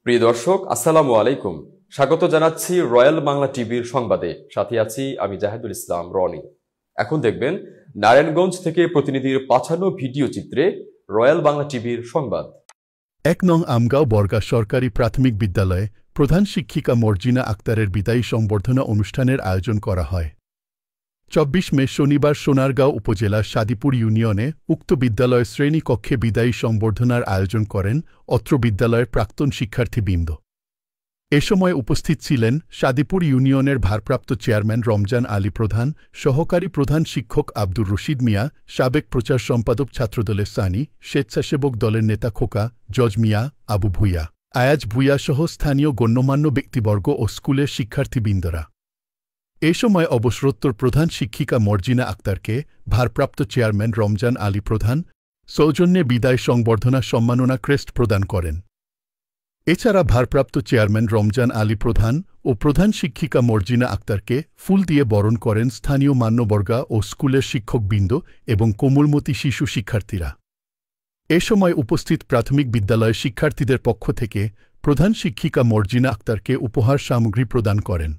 প্রিয় দর্শক, আসসালামু আলাইকুম। স্বাগত জানাচ্ছি রয়্যাল বাংলা টিভির সংবাদে। সাথে আছি আমি জাহিদুল ইসলাম রনি। এখন দেখবেন নারায়ণগঞ্জ থেকে প্রতিনিধির পাঠানো ভিডিও চিত্রে রয়্যাল বাংলা টিভির সংবাদ। ১ নং আমগাঁও বর্গা সরকারি প্রাথমিক বিদ্যালয়ে প্রধান শিক্ষিকা মর্জিনা আক্তারের বিদায়ী সংবর্ধনা অনুষ্ঠানের আয়োজন করা হয়। ২৪ মে শনিবার সোনারগাঁও উপজেলার সাদিপুর ইউনিয়নে উক্ত বিদ্যালয়ের শ্রেণীকক্ষে বিদায়ী সংবর্ধনার আয়োজন করেন অত্র বিদ্যালয়ের প্রাক্তন শিক্ষার্থীবৃন্দ। এ সময় উপস্থিত ছিলেন সাদিপুর ইউনিয়নের ভারপ্রাপ্ত চেয়ারম্যান রমজান আলী প্রধান, সহকারী প্রধান শিক্ষক আব্দুর রশিদ মিয়া, সাবেক প্রচার সম্পাদক ছাত্রদলের সানি, স্বেচ্ছাসেবক দলের নেতা খোকা, জজ মিয়া, আবু ভুইয়া, আয়াজ ভুইয়া সহ স্থানীয় গণ্যমান্য ব্যক্তিবর্গ ও স্কুলের শিক্ষার্থীবৃন্দরা। এ সময় অবসরোত্তর প্রধান শিক্ষিকা মর্জিনা আক্তারকে ভারপ্রাপ্ত চেয়ারম্যান রমজান আলী প্রধান সৌজন্যে বিদায় সংবর্ধনা সম্মাননা ক্রেস্ট প্রদান করেন। এছাড়া ভারপ্রাপ্ত চেয়ারম্যান রমজান আলী প্রধান ও প্রধান শিক্ষিকা মর্জিনা আক্তারকে ফুল দিয়ে বরণ করেন স্থানীয় মান্যবর্গা ও স্কুলের শিক্ষকবৃন্দ এবং কোমলমতি শিশু শিক্ষার্থীরা। এ সময় উপস্থিত প্রাথমিক বিদ্যালয়ের শিক্ষার্থীদের পক্ষ থেকে প্রধান শিক্ষিকা মর্জিনা আক্তারকে উপহার সামগ্রী প্রদান করেন।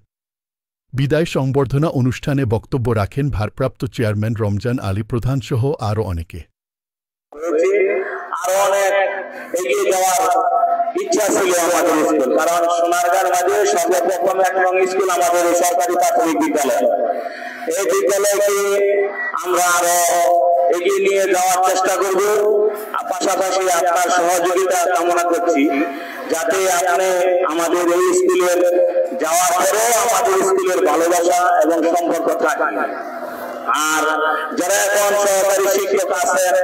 বিদায় সংবর্ধনা অনুষ্ঠানে বক্তব্য রাখেন ভারপ্রাপ্ত চেয়ারম্যান রমজান আলী প্রধান সহ আরও অনেকে। ইচ্ছা ছিল আমাদের স্কুল, কারণ সোনারগাঁর মাঝে সর্বপ্রথম ১ নং স্কুল আমাদের সরকারি প্রাথমিক বিদ্যালয়। এই বিদ্যালয়কে আমরা আরো এগিয়ে নিয়ে যাওয়ার চেষ্টা করব। পাশাপাশি আপনার সহযোগিতা কামনা করছি, যাতে আপনি আমাদের এই স্কুলের যাওয়ার পরেও আমাদের স্কুলের ভালোবাসা এবং সম্পর্ক থাকে। আর যারা এখন সহকারী শিক্ষক আছেন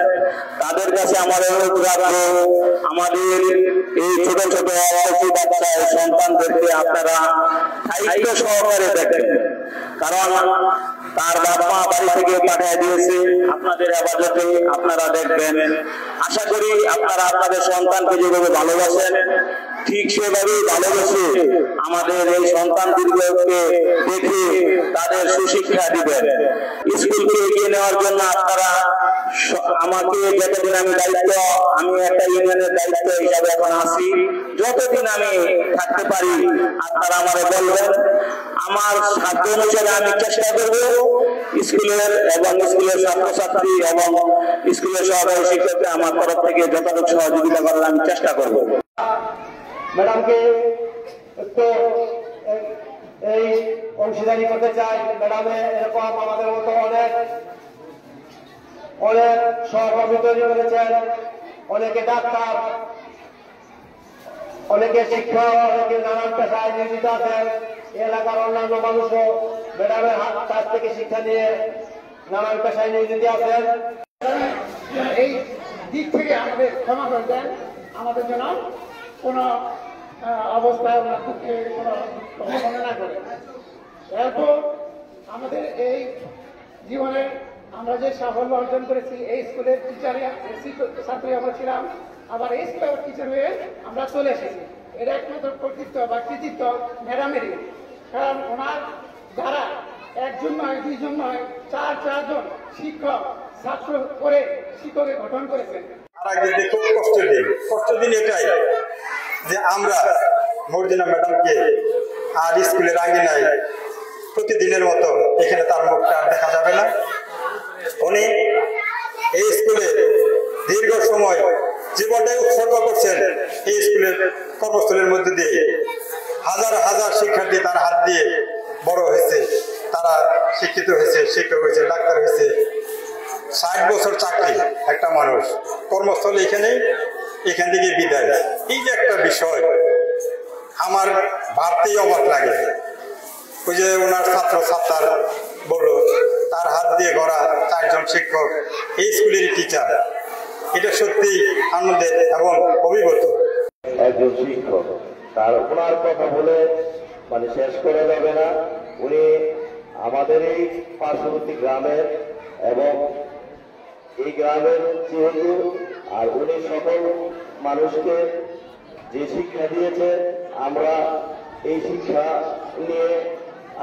তাদের কাছে আমাদের অনুরোধ রাখবো, আমাদের এই ছোট ছোট বাচ্চা সন্তানদেরকে আপনারা দায়িত্ব সহকারে দেখেন, কারণ তার বাবা মা বাড়ি থেকে পাঠিয়ে দিয়েছে আপনাদের আবাদতে, আপনারা দেখবেন। আশা করি আপনারা আপনাদের সন্তানকে যেভাবে ভালোবাসেন ঠিক সেভাবেই ভালোবেসে আমাদের এই সন্তানদেরকে দেখে তাদের সুশিক্ষা দিবেন। স্কুলকে এগিয়ে নেওয়ার জন্য আপনারা আমাকে যতদিন আমি একটা ইউনিয়নের দায়িত্ব হিসাবে এখন আছি, যতদিন আমি থাকতে পারি আপনারা আমাকে বলবেন। আমার সাধ্য অনুসারে আমি চেষ্টা করব স্কুলের এবং স্কুলের ছাত্রছাত্রী এবং স্কুলের সহকারী শিক্ষককে আমার তরফ থেকে যতটুকু সহযোগিতা করার আমি চেষ্টা করব। ম্যাডামকে একটু এই অংশীদারি করতে চাই। ম্যাডামে এরকম আমাদের মতো অনেক সহকর্মী তৈরি করেছেন, অনেকে ডাক্তার, অনেকে শিক্ষক, অনেকে নানান পেশায় নিয়োজিত আছেন। এলাকার অন্যান্য মানুষও ম্যাডামের কাছ থেকে শিক্ষা নিয়ে নানান পেশায় নিয়োজিত আছেন। এই দিক থেকে আমাদের ক্ষমা করবেন, আমাদের জন্য কোন অবস্থায় কোনো না করে। এরপর আমাদের এই জীবনে আমরা যে সাফল্য অর্জন করেছি, এই স্কুলের ছাত্রী আমরা ছিলাম, আবার এই স্কুলের টিচার হয়ে আমরা চলে এসেছি। এর একমাত্র কর্তৃত্ব বা কৃতিত্ব ম্যাডামেরই, কারণ ওনার দ্বারা একজন নয়, দুইজন নয়, চারজন শিক্ষক ছাত্র করে শিক্ষকের গঠন করেছেন। খুব কষ্ট দিন এটাই যে আমরা মর্জিনা ম্যাডামকে আর স্কুলের আঙিনায় প্রতিদিনের মতো এখানে তার মুখটা দেখা যাবে না। উনি এই স্কুলে দীর্ঘ সময় জীবনটাই উৎসর্গ করছেন। এই স্কুলের কর্মস্থলের মধ্যে দিয়ে হাজার হাজার শিক্ষার্থী তার হাত দিয়ে বড় হয়েছে, তারা শিক্ষিত হয়েছে, শিক্ষক হয়েছে, ডাক্তার হয়েছে। ৬০ বছর চাকরি একটা মানুষ, কর্মস্থলে এখান থেকে বিদায়। এই যে একটা বিষয় আমার ভাবতেই অবাক লাগে। ওই যে ওনার ছাত্র বলল তার হাত দিয়ে গড়া ৪ জন শিক্ষক এই স্কুলের টিচার, এটা সত্যি আনন্দের এবং অভিভূত। একজন শিক্ষক, তার ওনার কথা বলে শেষ করা যাবে না। উনি আমাদের এই পার্শ্ববর্তী গ্রামের এবং এই গ্রামের যেহেতু, আর উনি সকল মানুষকে যে শিক্ষা দিয়েছে, আমরা এই শিক্ষা নিয়ে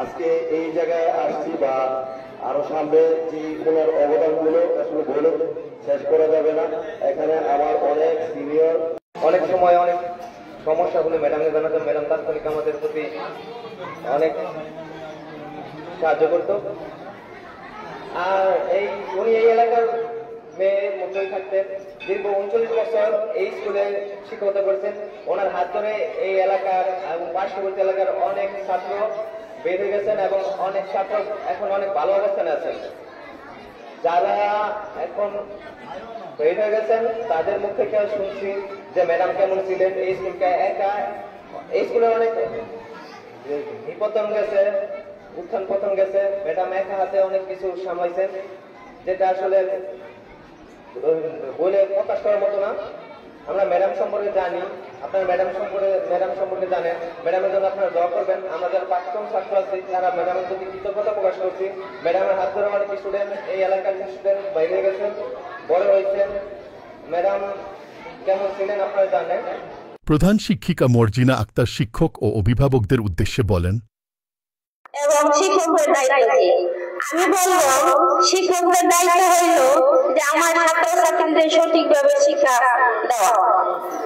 আজকে এই জায়গায় আসছি, বা আরো সামনে যে ওনার অবদানগুলো আসলে বলে শেষ করা যাবে না। এখানে আমার অনেক সিনিয়র, অনেক সময় অনেক সমস্যাগুলো ম্যাডামকে জানাতাম, ম্যাডাম তাৎক্ষণিক আমাদের প্রতি অনেক সাহায্য করতো। আর উনি এই এলাকার মেয়ের মধ্যেই থাকতেন, দীর্ঘ 39 বছর এই স্কুলে শিক্ষকতা করছেন। ওনার হাত ধরে এই এলাকার এবং পার্শ্ববর্তী এলাকার অনেক ছাত্র বের হয়ে গেছেন এবং অনেক ছাত্র এখন অনেক ভালো অবস্থানে আছেন। যারা এখন বের হয়ে গেছেন তাদের মুখ থেকে শুনছি যে ম্যাডাম কেমন ছিলেন, এই স্কুলকে একা, এই স্কুলে অনেক বিপতন গেছে, উত্থান পতন গেছে, ম্যাডাম একা হাতে অনেক কিছু সামলাইছেন, যেটা আসলে বলে প্রকাশ করার মতো না। আমরা ম্যাডাম সম্পর্কে জানি, আপনার ম্যাডাম সম্পর্কে জানেন, ম্যাডামের জন্য আপনারা দোয়া করবেন। আমরা যারা প্রাক্তন ছাত্র আছি তারা ম্যাডামের প্রতি কৃতজ্ঞতা প্রকাশ করছি। ম্যাডামের হাত ধরে অনেক স্টুডেন্ট এই এলাকার স্টুডেন্ট বাইরে গেছেন, বড় হয়েছেন। ম্যাডাম কেমন ছিলেন আপনারা জানেন। প্রধান শিক্ষিকা মর্জিনা আক্তার শিক্ষক ও অভিভাবকদের উদ্দেশ্যে বলেন, এবং শিক্ষকদের দায়িত্ব কি? আমি বলবো শিক্ষকদের দায়িত্ব হইল যে আমার ছাত্রছাত্রীদের সঠিকভাবে শিক্ষা দেওয়া।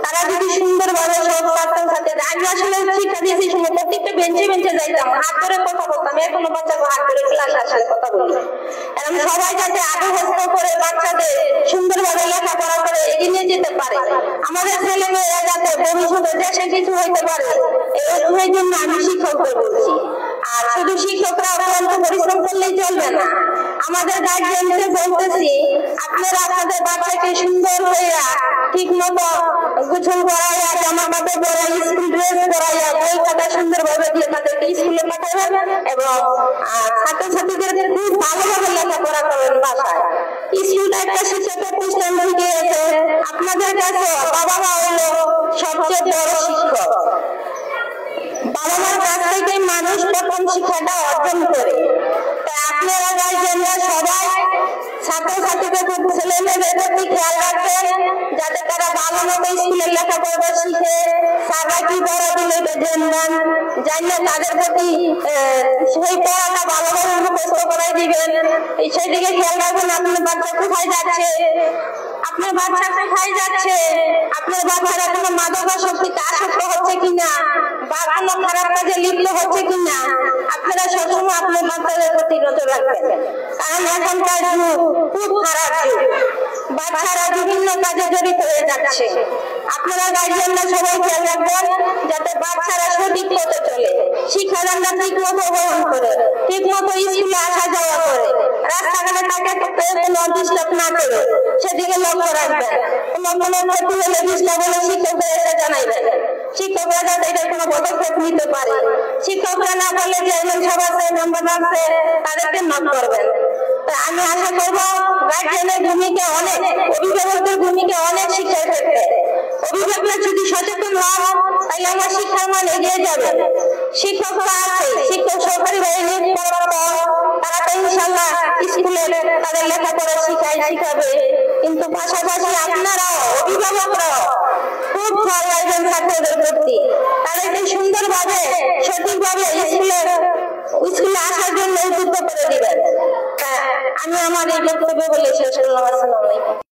তারা যদি সুন্দরভাবে সব ছাত্রছাত্রীদের, আমি আসলে শিক্ষা দিয়েছি সময় প্রত্যেকটা বেঞ্চে বেঞ্চে যাইতাম, হাত ধরে কথা বলতাম, এখনো বাচ্চাকে হাত ধরে ক্লাস আসলে কথা বলি। এবং সবাই যাতে আগ্রহস্থ করে বাচ্চাদের সুন্দরভাবে লেখাপড়া করে এগিয়ে নিয়ে যেতে পারে, আমাদের ছেলে মেয়েরা যাতে ভবিষ্যতে দেশে কিছু হইতে পারে, এই জন্য আমি শিক্ষকদের বলছি। আর শুধু শিক্ষকরা অত্যন্ত পরিশ্রম করলেই চলবে না, আমাদের গার্জিয়ানকে বলতেছি আপনারা আপনাদের বাচ্চাকে সুন্দর হইয়া ঠিক মতো গোছল করাইয়া, জামা কাপড় পরাইয়া, স্কুল ড্রেস পরাইয়া, বই খাতা সুন্দরভাবে দিয়ে তাদেরকে স্কুলে পাঠাবেন এবং ছাত্রছাত্রীদের খুব ভালোভাবে লেখাপড়া করবেন বাসায়। স্কুলটা একটা শিক্ষা প্রতিষ্ঠান থেকে আপনাদের কাছে বাবা মা হলো সবচেয়ে বড় শিক্ষক। বাবা মার কাছ থেকে মানুষ প্রথম শিক্ষাটা অর্জন করে। তাই আপনারা গার্জিয়ানরা সবাই ছাত্রছাত্রীদের ছেলে মেয়েদের প্রতি খেয়াল রাখবেন যাতে তারা ভালো মতো স্কুলের লেখাপড়া শিখে, সারা কি পড়া দিলে জানলে তাদের প্রতি সেই পড়াটা ভালোভাবে মুখস্থ করাই দিবেন। সেদিকে খেয়াল রাখবেন আপনার বাচ্চা কোথায় যাচ্ছে, আপনার বাচ্চা কোথায় যাচ্ছে, আপনার বাচ্চারা কোনো মাদকাসক্তিতে আসক্ত হচ্ছে কিনা বা কোনো খারাপ কাজে লিপ্ত হচ্ছে কিনা, আপনারা সবসময় আপনার বাচ্চাদের প্রতি নজর রাখবেন। কারণ এখনকার যুগ খুব খারাপ যুগ, বাচ্চারা বিভিন্ন কাজে জড়িত হয়ে যাচ্ছে। আপনারা গার্জিয়ানরা সবাই খেয়াল রাখবেন যাতে বাচ্চারা সঠিক পথে চলে, শিক্ষাদানটা ঠিক মতো গ্রহণ করে, ঠিক মতো স্কুলে আসা যাওয়া করে, রাস্তাঘাটে তাকে কোনো ডিস্টার্ব না করে সেদিকে লক্ষ্য রাখবেন। কোনো ক্ষতি হলে ডিস্টার্ব হলে শিক্ষকদের এসে জানাইবেন, শিক্ষকরা যাতে এটা কোনো পদক্ষেপ নিতে পারে। শিক্ষকরা না বললে যে সব আছে নম্বর আছে তাদেরকে নক করবেন। আমি আশা করবো গার্জিয়ানের ভূমিকা অনেক, অভিভাবকদের ভূমিকা অনেক শিক্ষার ক্ষেত্রে। অভিভাবকরা যদি সচেতন হন তাহলে আমার শিক্ষার মান এগিয়ে যাবে। শিক্ষকরা আছে, শিক্ষক সরকারি বাহিনী তারা তো ইনশাল্লাহ স্কুলে তাদের লেখাপড়া শিখাবে, কিন্তু পাশাপাশি আপনারা অভিভাবকরা খুব খেয়াল রাখবেন ছাত্রদের প্রতি, তাদেরকে সুন্দরভাবে সঠিকভাবে স্কুলে আসার জন্য উদ্বুদ্ধ করে দিবেন। আমি আমার এই বক্তব্য বলে শেষ করলাম। আসসালামু আলাইকুম।